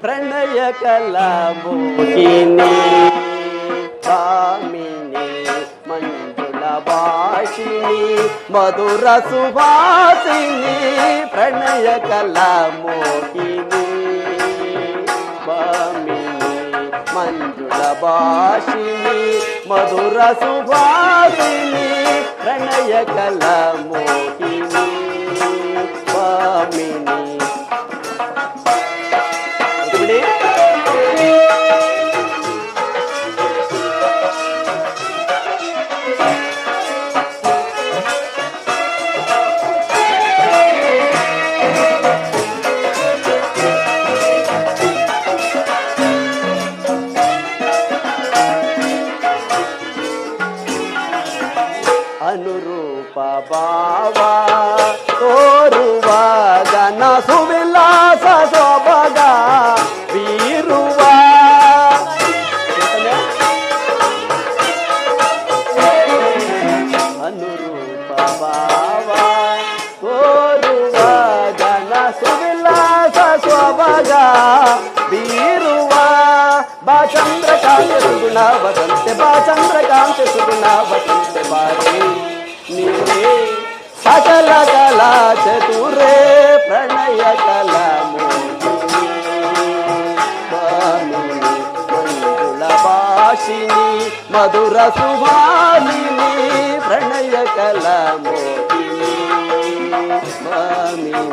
ಪ್ರಣಯ ಕಲಾ ಮೋಹಿನಿ ಕಾಮಿನಿ ಮಂಜುಳ ಭಾಷಿಣಿ ಮಧುರ ಸುಭಾಸಿನಿ ಪ್ರಣಯ ಕಲಾ ಮೋಹಿನಿ ಕಾಮಿನಿ ಮಂಜುಳ ಭಾಷಿಣಿ ಮಧುರ ಸುಭಾಸಿನಿ ಪ್ರಣಯ ಕಲಾ ಮೋಹಿನಿ ಕಾಮಿನಿ. ಅನುರೂಪ ಭಾವ ತೋರುವ ಗನ ಸುವಿಲಾಸ ಸೊಬಗ ಬೀರುವ ಅನುರೂಪ ಭಾವ ತೋರುವ ಗನ ಸುವಿಲಾಸ ಸೊಬಗ ಬೀರುವ ಬಾ ಚಂದ್ರಕಾಂತ ಸುಗುಣ ವಸಂತೆ ಬಾ ಚಂದ್ರಕಾಂತ ಸುಗುಣ ವಸಂತೆ ಬಾರಿ ನೀವೇ ಸಕಲ ಕಲಾ ಚತುರೇ ಪ್ರಣಯ ಕಲಾ ಮೋಹಿನಿ ಮಂಜುಳ ಭಾಷಿನಿ ಮಧುರ ಸುಭಾಷಿನಿ ಪ್ರಣಯ ಕಲಾ ಮೋಹಿನಿ ಮಾಮಿನಿ.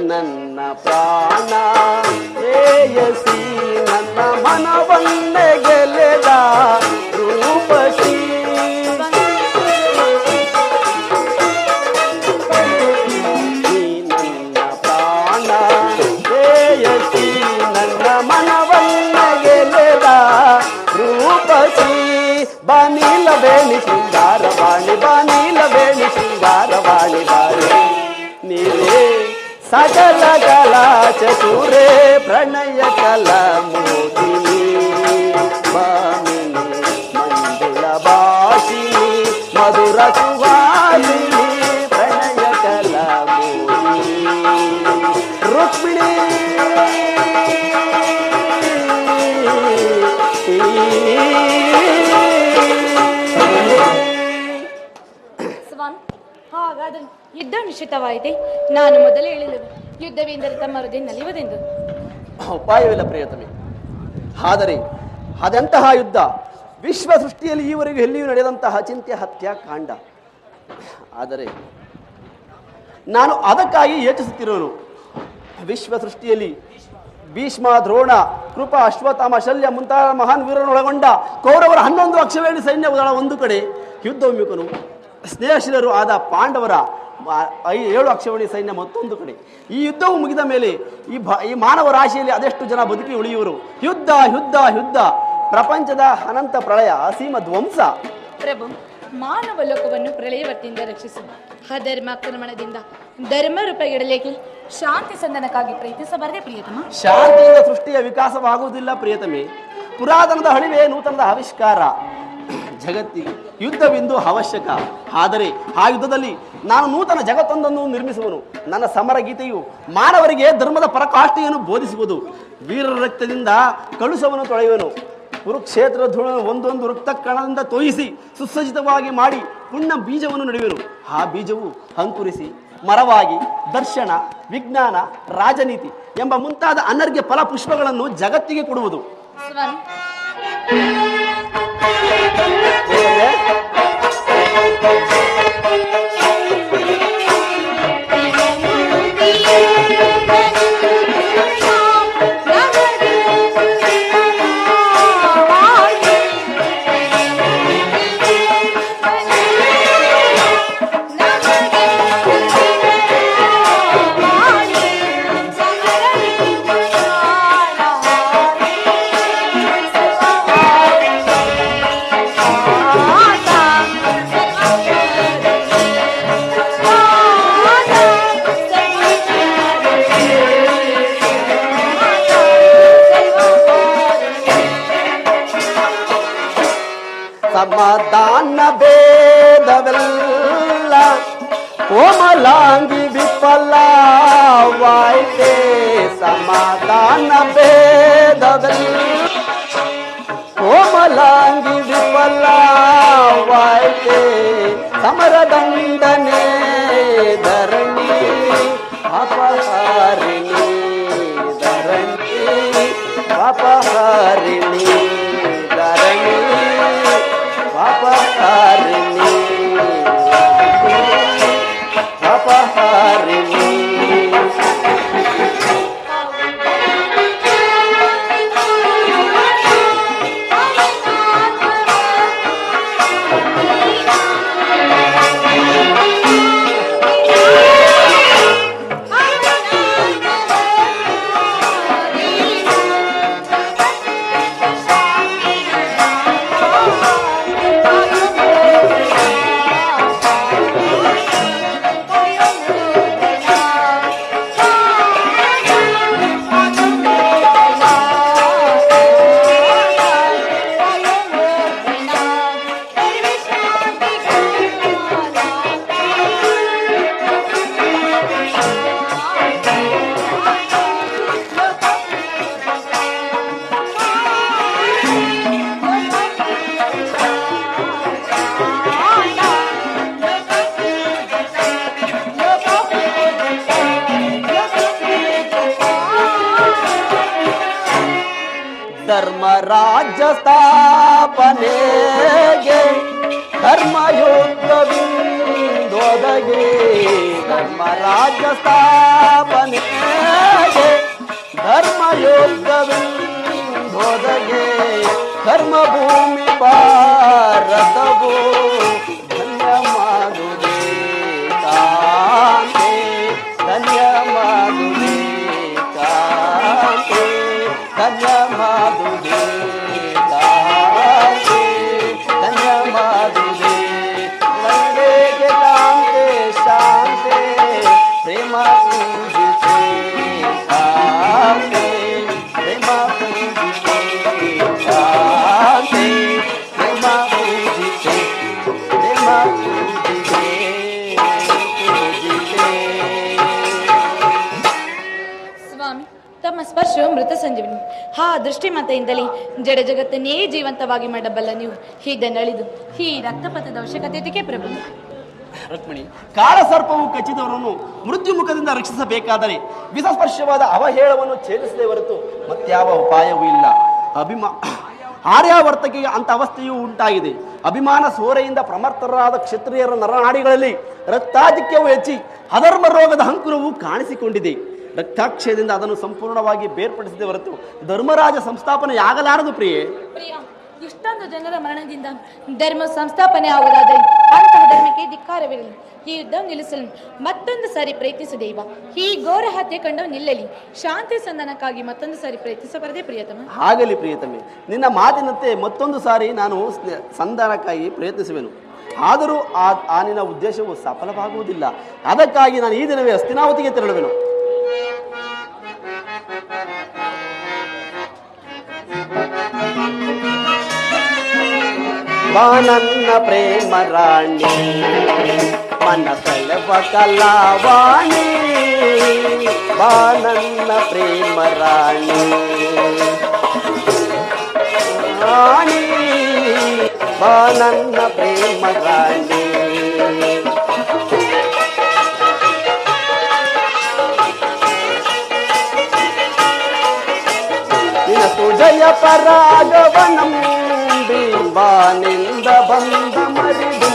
ನನ್ನ ಪ್ರಾಣ ಶ್ರೇಯಸಿ ನನ್ನ ಮನವನ್ನೇ ಗೆಲೆದ ರೂಪಸಿ ನೀ ನನ್ನ ಪ್ರಾಣ ಶ್ರೇಯಸಿ ನನ್ನ ಮನವನ್ನೇ ಗೆಲೆದ ರೂಪಸಿ ಬಾನಿಲವೇಣಿ ಶೃಂಗಾರವಾಣಿ ಬಾನಿಲವೇಣಿ ಶೃಂಗಾರವಾಣಿ ಬಾರಿ ನೀವೇ ಸಕಲ ಕಲಾ ಚತುರೇ ಪ್ರಣಯ ಕಲಾ ಮೋಹಿನಿ ಮಾಮಿನಿ ಮಂಜುಳ ಭಾಷಿನಿ ಮಧುರ ಸುಭಾಷಿನಿ ಪ್ರಣಯ ಕಲಾ ಮೋಹಿನಿ ರುಕ್ಮಿಣಿ. ಹಾಗಾದರೆ ಯುದ್ಧ ನಿಶ್ಚಿತವಾಯಿತೆ. ನಾನು ಮೊದಲೇ ಹೇಳಿದೆವು ಯುದ್ಧವೆಂದರೆ ತಮ್ಮ ಹೃದಯ ನಲಿಯುವುದೆಂದು. ಉಪಾಯವಿಲ್ಲ ಪ್ರಿಯತಮೆ. ಆದರೆ ಅದೆಂತಹ ಯುದ್ಧ? ವಿಶ್ವ ಸೃಷ್ಟಿಯಲ್ಲಿ ಈವರೆಗೂ ಎಲ್ಲಿಯೂ ನಡೆದಂತಹ ಚಿಂತ್ಯ ಹತ್ಯಾಕಾಂಡ. ಆದರೆ ನಾನು ಅದಕ್ಕಾಗಿ ಯೋಚಿಸುತ್ತಿರೋನು. ವಿಶ್ವ ಸೃಷ್ಟಿಯಲ್ಲಿ ಭೀಷ್ಮ, ದ್ರೋಣ, ಕೃಪ, ಅಶ್ವತ್ಥಾಮ, ಶಲ್ಯ ಮುಂತಾದ ಮಹಾನ್ ವೀರರನ್ನೊಳಗೊಂಡ ಕೌರವರ 11 ಅಕ್ಷವೇಣಿ ಸೈನ್ಯಗಳ ಒಂದು ಕಡೆ ಯುದ್ಧೋನ್ಮುಖನು, ಸ್ನೇಹಶೀಲರು ಆದ ಪಾಂಡವರ 7 ಅಕ್ಷವೇಣಿ ಸೈನ್ಯ ಮತ್ತೊಂದು ಕಡೆ. ಈ ಯುದ್ಧವು ಮುಗಿದ ಮೇಲೆ ಈ ಮಾನವ ರಾಶಿಯಲ್ಲಿ ಅದೆಷ್ಟು ಜನ ಬದುಕಿ ಉಳಿಯುವರು? ಯುದ್ಧ ಯುದ್ಧ ಯುದ್ಧ, ಪ್ರಪಂಚದ ಅನಂತ ಪ್ರಳಯ, ಅಸೀಮ ಧ್ವಂಸ. ಪ್ರಭು, ಮಾನವ ಲೋಕವನ್ನು ಪ್ರಳಯವತ್ತಿಯಿಂದ ರಕ್ಷಿಸು. ಅಧರ್ಮಾಕ್ರಮಣದಿಂದ ಧರ್ಮ ರೂಪಗೆಡಲಿಕ್ಕೆ ಶಾಂತಿ ಸಂಧಾನಕ್ಕಾಗಿ ಪ್ರಯತ್ನಿಸಬಾರದೆ ಪ್ರಿಯತಮ. ಶಾಂತಿಯಿಂದ ಸೃಷ್ಟಿಯ ವಿಕಾಸವಾಗುವುದಿಲ್ಲ ಪ್ರಿಯತಮೆ. ಪುರಾತನದ ಅಳಿವೆ ನೂತನದ ಆವಿಷ್ಕಾರ. ಜಗತ್ತಿಗೆ ಯುದ್ಧವೆಂದು ಅವಶ್ಯಕ. ಆದರೆ ಆ ಯುದ್ಧದಲ್ಲಿ ನಾನು ನೂತನ ಜಗತ್ತೊಂದನ್ನು ನಿರ್ಮಿಸುವನು. ನನ್ನ ಸಮರ ಗೀತೆಯು ಮಾನವರಿಗೆ ಧರ್ಮದ ಪರಾಕಾಷ್ಠೆಯನ್ನು ಬೋಧಿಸುವುದು. ವೀರರ ರಕ್ತದಿಂದ ಕಳುಸವನ್ನು ತೊಳೆಯುವನು. ಕುರುಕ್ಷೇತ್ರ ಧೂಳನ್ನು ಒಂದೊಂದು ರಕ್ತ ಕಣದಿಂದ ತೋಯಿಸಿ ಸುಸಜ್ಜಿತವಾಗಿ ಮಾಡಿ ಪುಣ್ಯ ಬೀಜವನ್ನು ನೆಡುವೆನು. ಆ ಬೀಜವು ಅಂಕುರಿಸಿ ಮರವಾಗಿ ದರ್ಶನ, ವಿಜ್ಞಾನ, ರಾಜನೀತಿ ಎಂಬ ಮುಂತಾದ ಅನರ್ಘ್ಯ ಫಲ ಪುಷ್ಪಗಳನ್ನು ಜಗತ್ತಿಗೆ ಕೊಡುವುದು. ಸಮಾಧಾನ ಭೇದವೆಲ್ಲ ಕೋಮಲಾಂಗಿ ವಿಫಲವಾಯ್ತೆ ಸಮಾಧಾನ ಭೇದವೆಲ್ಲ ಕೋಮಲಾಂಗಿ ವಿಫಲವಾಯ್ತೆ ಸಮರದಂಡನೆ ಧರಣಿ ಅಪಹಾರಿಣಿ ಧರಣಿ ಅಪಹಾರಿಣಿ ಧರಣಿ ಅಪಹಾರಿಣಿ ಅಪಹಾರಿಣಿ ಧರ್ಮರಾಜ್ಯ ಸ್ಥಾಪನೆಗೆ ಧರ್ಮಯುದ್ಧವಿಂದೊದಗೆ ಧರ್ಮರಾಜ್ಯ ಸ್ಥಾಪನೆಗೆ ಧರ್ಮಯುದ್ಧವಿಂದೊದಗೆ ಕರ್ಮಭೂಮಿ ಭಾರತವು ಧನ್ಯ ಮಾಡುವೆ ಕಾಂತೆ ಧನ್ಯ ಮಾಡುವೆ ಕಾಂತೆ ಧನ್ಯ ಮಾಡುವೆ ಕಾಂತೆ ಧನ್ಯ ಮಾಡುವೆ ವಂದೇಗೆ ಕಾಂತೆ ಶಾಂತೆ ಪ್ರೇಮ ಪೂಜಿಸೆ ಕಾಂತೆ ಪ್ರೇಮ ಪೂಜಿಸೆ ಕಾಂತೆ ಪ್ರೇಮ ಪೂಜಿಸೆ ಪ್ರೇಮ ಪೂಜಿಸೆ ಪೂಜಿಸೆ. ಸ್ವಾಮಿ, ತಮ್ಮ ಸ್ಪರ್ಶವು ಮೃತ ಸಂಜೀವಿನಿ. ಆ ದೃಷ್ಟಿ ಮತೆಯಿಂದಲೇ ಜಡ ಜಗತ್ತನ್ನೇ ಜೀವಂತವಾಗಿ ಮಾಡಬಲ್ಲ ನೀವು ಇದನ್ನಳಿದು ಈ ರಕ್ತಪಥದ ಅವಶ್ಯಕತೆ ಪ್ರಭು. ರುಕ್ಮಿಣಿ, ಕಾಳಸರ್ಪವು ಕಚ್ಚಿದವರನ್ನು ಮೃತ್ಯು ಮುಖದಿಂದ ರಕ್ಷಿಸಬೇಕಾದರೆ ವಿಷಸ್ಪರ್ಶವಾದ ಅವಹೇಳವನ್ನು ಛೇದಿಸದೇ ಹೊರತು ಮತ್ಯಾವ ಉಪಾಯವೂ ಇಲ್ಲ. ಆರ್ಯಾವರ್ತಕಿಗೆ ಅಂತ ಅವಸ್ಥೆಯೂ ಉಂಟಾಗಿದೆ. ಅಭಿಮಾನ ಸೋರೆಯಿಂದ ಪ್ರಮರ್ತರಾದ ಕ್ಷತ್ರಿಯರ ನರನಾಡಿಗಳಲ್ಲಿ ರಕ್ತಾಧಿಕ್ಯವು ಹೆಚ್ಚಿ ಅಧರ್ಮ ರೋಗದ ಅಂಕುರವು ಕಾಣಿಸಿಕೊಂಡಿದೆ. ರಕ್ತಾಕ್ಷಯದಿಂದ ಅದನ್ನು ಸಂಪೂರ್ಣವಾಗಿ ಬೇರ್ಪಡಿಸದೆ ಹೊರತು ಧರ್ಮರಾಜ ಸಂಸ್ಥಾಪನೆಯಾಗಲಾರದು ಪ್ರಿಯೆ. ಇಷ್ಟೊಂದು ಜನರ ಮರಣದಿಂದ ಧರ್ಮ ಸಂಸ್ಥಾಪನೆ ಆಗುವುದಾದರೆ ಅಂತಹ ಧರ್ಮಕ್ಕೆ ಧಿಕ್ಕಾರವಿರಲಿ. ಈ ಯುದ್ಧ ನಿಲ್ಲಿಸಲು ಮತ್ತೊಂದು ಸಾರಿ ಪ್ರಯತ್ನಿಸು ದೇವ. ಈ ಘೋರ ಹತ್ಯೆ ಕಂಡು ನಿಲ್ಲಲಿ. ಶಾಂತಿ ಸಂಧಾನಕ್ಕಾಗಿ ಮತ್ತೊಂದು ಸಾರಿ ಪ್ರಯತ್ನಿಸಬಾರದೆ ಪ್ರಿಯತಮ? ಆಗಲಿ ಪ್ರಿಯತಮೆ, ನಿನ್ನ ಮಾತಿನಂತೆ ಮತ್ತೊಂದು ಸಾರಿ ನಾನು ಸಂಧಾನಕ್ಕಾಗಿ ಪ್ರಯತ್ನಿಸುವೆನು. ಆದರೂ ಆ ನಿನ್ನ ಉದ್ದೇಶವು ಸಫಲವಾಗುವುದಿಲ್ಲ. ಅದಕ್ಕಾಗಿ ನಾನು ಈ ದಿನವೇ ಹಸ್ತಿನಾವತಿಗೆ ತೆರಳುವೆನು. ಬಾನನ್ನ ಪ್ರೇಮ ರಾಣಿ ಮನಸೆಳೆವ ಕಲಾವಾಣಿ ಬಾನನ್ನ ಪ್ರೇಮ ರಾಣಿ ರಾಣಿ ಬಾನನ್ನ ಪ್ರೇಮ ರಾಣಿ ಸುಜಯ ಪರಾಗವನಂ ಬಿಂಬಾನಿಂದ ಬಂದ ಮರಿದು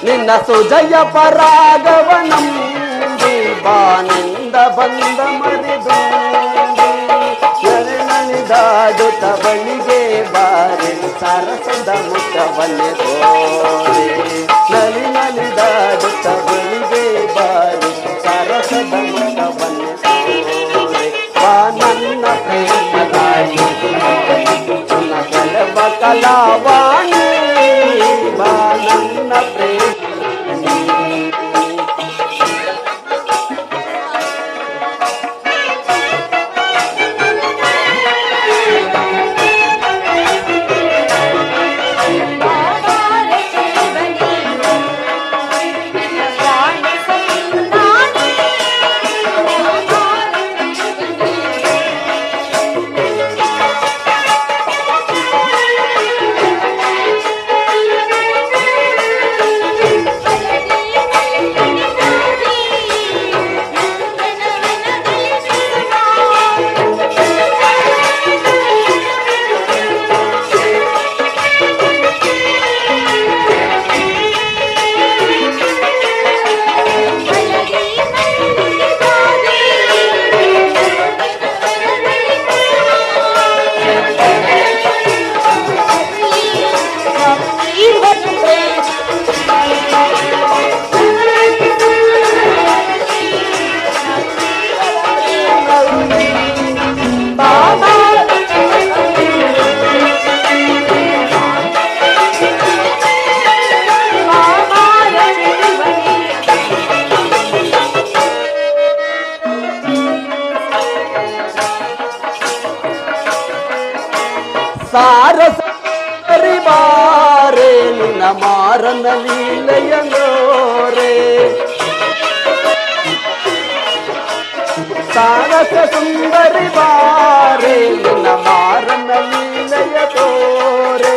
ನಿನ್ನ ಸುಜಯ ಪರಾಗವನಂ ಬಿಂಬಾನಿಂದ ಬಂದ ಮರಿದು ನಳಿದಾಡುತ್ತ ಬಳಿಗೆ ಬಾರೆ ಸರಸದ ಮುಖವನ್ನೇ ತೋರೆ ನಳಿದಾಡುತ್ತ ಬಳಿಗೆ ಬಾರೆ ಸರಸದ ಮುಖವನ್ನೇ ತೋರೆ ಬಾ ನನ್ನ ಪ್ರೇಮದಾಯಿ ನನ್ನ ಕೆಲವ ಕಲಾವಾಣಿ ಬಾ ನನ್ನ ಪ್ರೇಮ ಸಾರಸ ಬಾರೆ ನಿನ್ನ ಮಾರನ ಲೀಲೆಯನೋರೆ ಸಾರಸ ಸುಂದರಿ ಬಾರೆ ನಿನ್ನ ಮಾರನ ಲೀಲೆಯ ತೋರೆ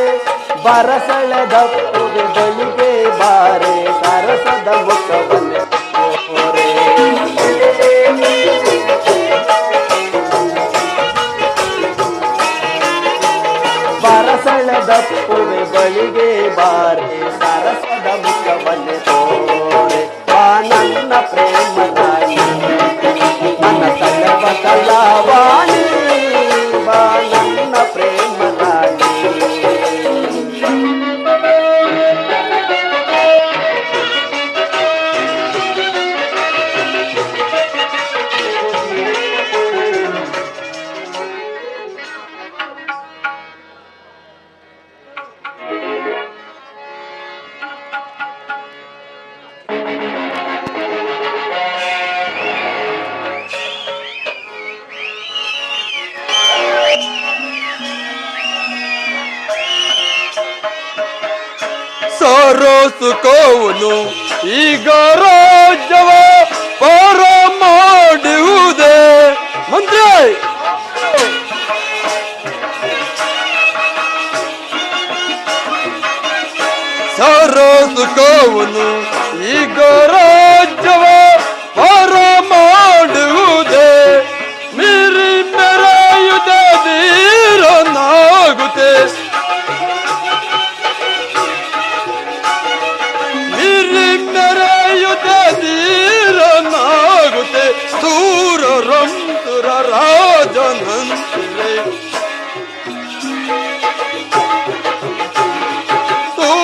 ಬರಸಳೆದಪ್ಪುವೆ ಬಳಿಗೆ ಬಾರೆ ಸರಸದ ಮುಖವನ್ನೇ ತೋರೆ ಬರಸಳೆದಪ್ಪುವೆ ಬಳಿಗೆ ಬಾರೆ ಸರಸದ ಮುಖವನ್ನೇ ತೋರೆ ಬಾ ನನ್ನ ಪ್ರೇಮ ರಾಣಿ ನನ್ನ ಸರ್ವ ಕಲಾವಾಣಿ ಬಾ ನನ್ನ ಪ್ರೇಮ ರಾಣಿ ಸಾರಸುಕೋವನು ಈಗ ರಾಜ್ಯವ ಪಾರ ಮಾಡುವುದೇ ಮಂತ್ರಿ ಸಾರಸುಕೋವನು ಈಗ ರಾಜ್ಯವ ಪಾರ ಮಾಡುವುದೇ ಮೀರಿ ಮೆರೆಯುವುದೇ ಧೀರನಾಗುತ್ತೆ ಧೀರನಾಗುತ್ತೆ ಸೂರರಂತುರ ರಾಜನಂತಿರೆ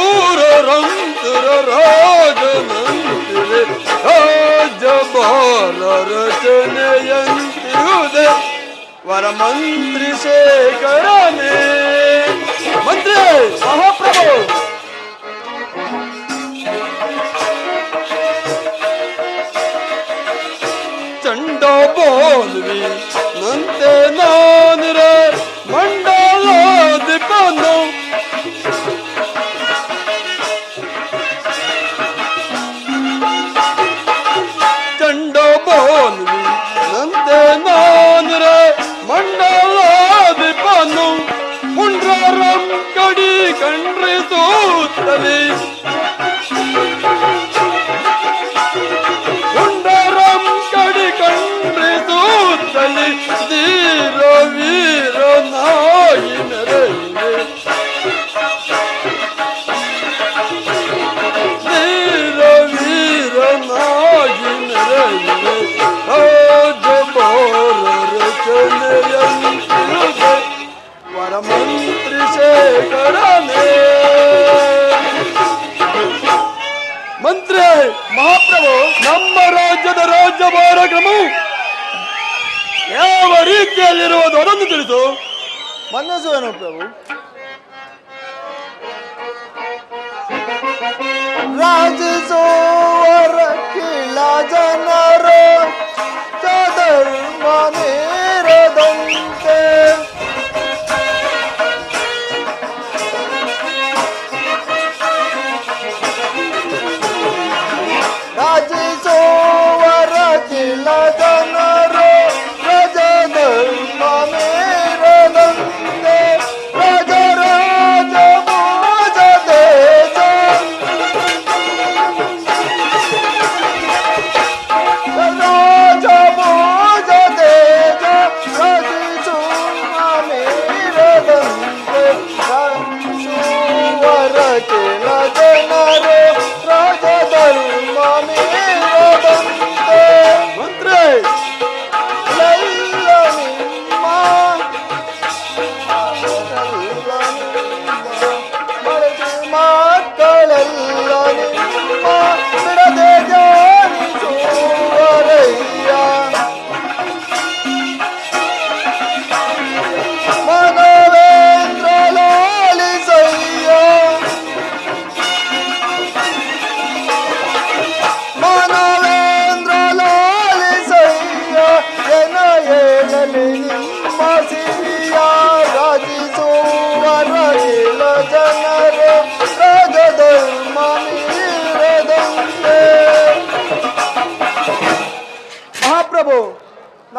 ಸೂರರಂತುರ ರಾಜನಂತಿರೆ ರಾಜಭಾರ ರಚನೆಯಂತಿರುವುದೇ ವರಮಂತ್ರಿ ಶೇಖರನೇ ಮಂತ್ರಿ ಮಹಾಪ್ರಭು ಬೋಲ್ವಿ ನಂತೆ ನಾನಿರೆ ಮಂಡಲಾಧಿಪನು ಚಂಡ ಬೋಲ್ವಿ ನಂತೆ ನಾನಿರೆ ಮಂಡಲಾಧಿಪನು ಪುಂಡ್ರರಂ ಕಡಿ ಕಂಡ್ರಿಸುತ್ತಲಿ ಧೀರ ವೀರ ನಾಯಿ ಮೆರೆಯುವೆ ಧೀರ ವೀರ ನಾಯಿ ಮೆರೆಯುವೆ ರಾಜಭಾರ ರಚನೆಯಂತಿರುವೆ ವರಮಂತ್ರಿ ಶೇಖರನೇ ಮಂತ್ರಿ ಮಹಾಪ್ರಭು ನಮ್ಮ ರಾಜ್ಯದ ರಾಜ್ಯಭಾರ ಕ್ರಮವು ಯಾವ ರೀತಿಯಲ್ಲಿರುವುದು ಅದನ್ನು ತಿಳಿಸು ಮನ್ನಸುವನು ಪ್ರಭು ರಾಜಿಸುವರ ಕಿಲ ಜನರ ಧರ್ಮ ನೇರದಂತೆ ರಾಜಿಸುವರ ಕಿಲ ಜನರ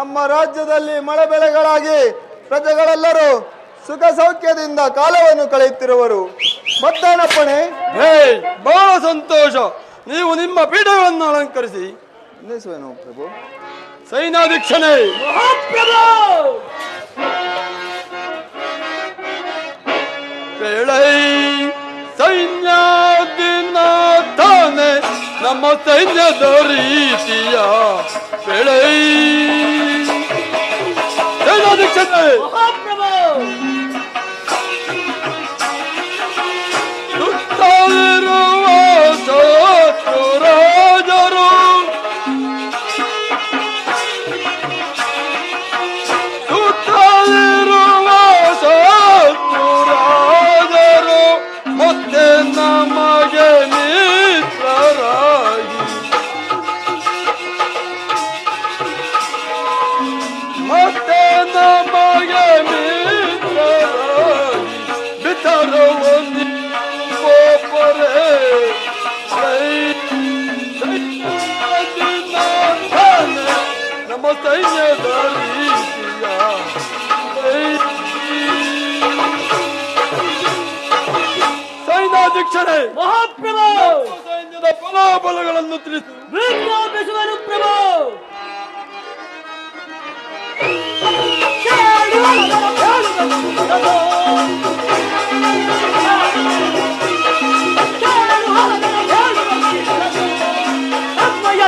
ನಮ್ಮ ರಾಜ್ಯದಲ್ಲಿ ಮಳೆ ಬೆಳೆಗಳಾಗಿ ಪ್ರಜೆಗಳೆಲ್ಲರೂ ಸುಖ ಸೌಖ್ಯದಿಂದ ಕಾಲವನ್ನು ಕಳೆಯುತ್ತಿರುವರು. ಮತ್ತೇನಪ್ಪಣೆ? ಹೇ, ಬಹಳ ಸಂತೋಷ. ನೀವು ನಿಮ್ಮ ಪೀಠಗಳನ್ನು ಅಲಂಕರಿಸಿ ನಿಲ್ಲಿಸುವೆನು ಪ್ರಭು. ಸೈನ್ಯಾಧೀಕ್ಷಣೆ. ಬೆಳೈ ಸೈನ್ಯಾಧಿನಾಥನೆ ನಮ್ಮ ಸೈನ್ಯದ ರೀತಿಯ ಬೆಳೈ ಸೈನ್ಯಾಧೀಕ್ಷಣೆ. ಸುತ್ತಲಿರುವ ಶತ್ರು ರಾಜರು ಸುತ್ತಲಿರುವ ಶತ್ರು ರಾಜರು ಮತ್ತೆ ನಮಗೆ ಮಿತ್ರರಾಗಿ ಮತ್ತೆ ನಮಗೆ ಮಿತ್ರರಾಗಿ ಬಿತ್ತರುವನಿ ಒಬ್ಬರೇ ನಮ್ಮ ಸೈನ್ಯದ ರೀತಿಯ ಸೈನ್ಯಾಧೀಕ್ಷಣೆ. ಮಹಾಪ್ರಭು, ಸೈನ್ಯದ ಫಲಾಫಲಗಳನ್ನು ತಿಳಿಸಿ. ವಿಜ್ಞಾಪಿಸುವನು ಪ್ರಭು.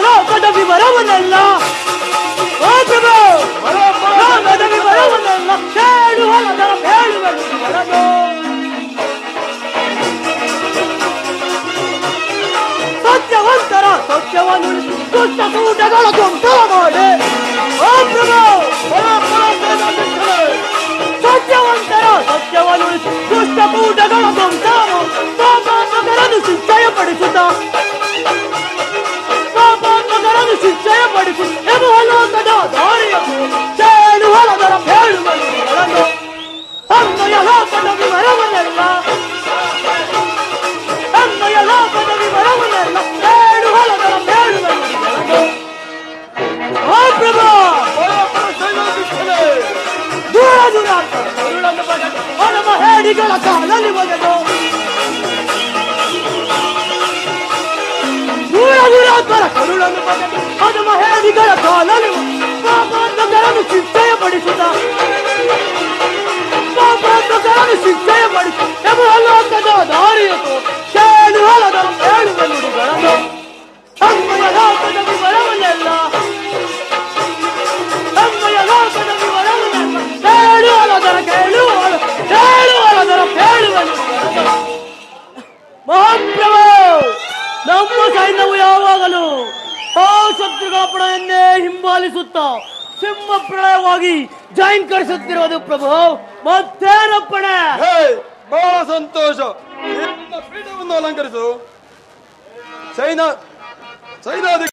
ಲೋಕದ ವಿವರವನ್ನೆಲ್ಲ ಓ ಪ್ರಭು, ಲೋಕದ ವಿವರವನ್ನೆಲ್ಲ ಹೇಳುವ ಹೇಳುವನು. ಸತ್ಯವಂತರ ಸತ್ಯವನ್ನು ದುಷ್ಟ ಕೂಟಗಳ ಧ್ವಂಸ ಮಾಡಿ ಓ ಪ್ರಭು, ಸತ್ಯವಂತರ ಸತ್ಯವನ್ನು ದುಷ್ಟ ಕೂಟಗಳ ಧ್ವಂಸ ಪಾಪಾತ್ಮಕರನ್ನು ಶಿಕ್ಷೆಯಪಡಿಸುತ್ತ ಪಾಪಾತ್ಮಕರನ್ನು ಶಿಕ್ಷೆಯಪಡಿಸಿ ಲೋಕದ ದಾರಿಯನ್ನು ಚೇಳು ಹೊಲದರ ಹೇಳುವನು. ಅನ್ವಯ ಲೋಕದ ವಿವರವನ್ನೆಲ್ಲ ಅನ್ವಯ ಲೋಕದ ವಿವರವನ್ನೆಲ್ಲ ಹೇಳು ಹೊಲದರ ಹೇಳುವನು. ಓ ಪ್ರಭು, ದೂರ ದೂರ ಕರುಳನ್ನು ಬಗೆದು ಹಣಮ ಹೇಡಿಗಳ ಕಾಲಲ್ಲಿ ಬಗೆದು ದೂರ ದೂರ ಕರುಳನ್ನು ಬಗೆದು ಹಣಮ ಹೇಡಿಗಳ ಕಾಲಲ್ಲಿ ಪಾಪಾತ್ಮಕರನ್ನು ಶಿಕ್ಷೆಯಪಡಿಸುತ್ತ ಪಾಪಾತ್ಮಕರನ್ನು ಶಿಕ್ಷೆಯಪಡಿಸಿ ಲೋಕದ ದಾರಿಯತು ಹೇಳು ಹೊಲದ ಹೇಳುವ ನುಡಿಗಳನ್ನು ಅನ್ವಯ ಲೋಕದ ವಿವರವನ್ನೆಲ್ಲ ಅನ್ವಯ ಲೋಕದ ವಿವರವನ್ನೆಲ್ಲ ಹೇಳು ಹೊಲದರ ಕೇಳುವ ಹೇಳು ಹೊಲದರ ಹೇಳುವ ನುಡಿಗಳನ್ನು. ಮಹಾಪ್ರಭು, ನಮ್ಮ ಸೈನ್ಯವು ಯಾವಾಗಲೂ ಆ ಶತ್ರುಗಳ ಪಡೆಯನ್ನೇ ಹಿಂಬಾಲಿಸುತ್ತ ಸಿಂಹ ಪ್ರಳಯವಾಗಿ ಜೈಂಕರಿಸುತ್ತಿರುವುದು ಪ್ರಭು. ಮತ್ತೇನಪ್ಪಣೆ? ಹೇ, ಬಹಳ ಸಂತೋಷ. ನಿಮ್ಮ ಪೀಠವನ್ನು ಅಲಂಕರಿಸು. ಸೈನ್ಯಾಧೀಕ್ಷ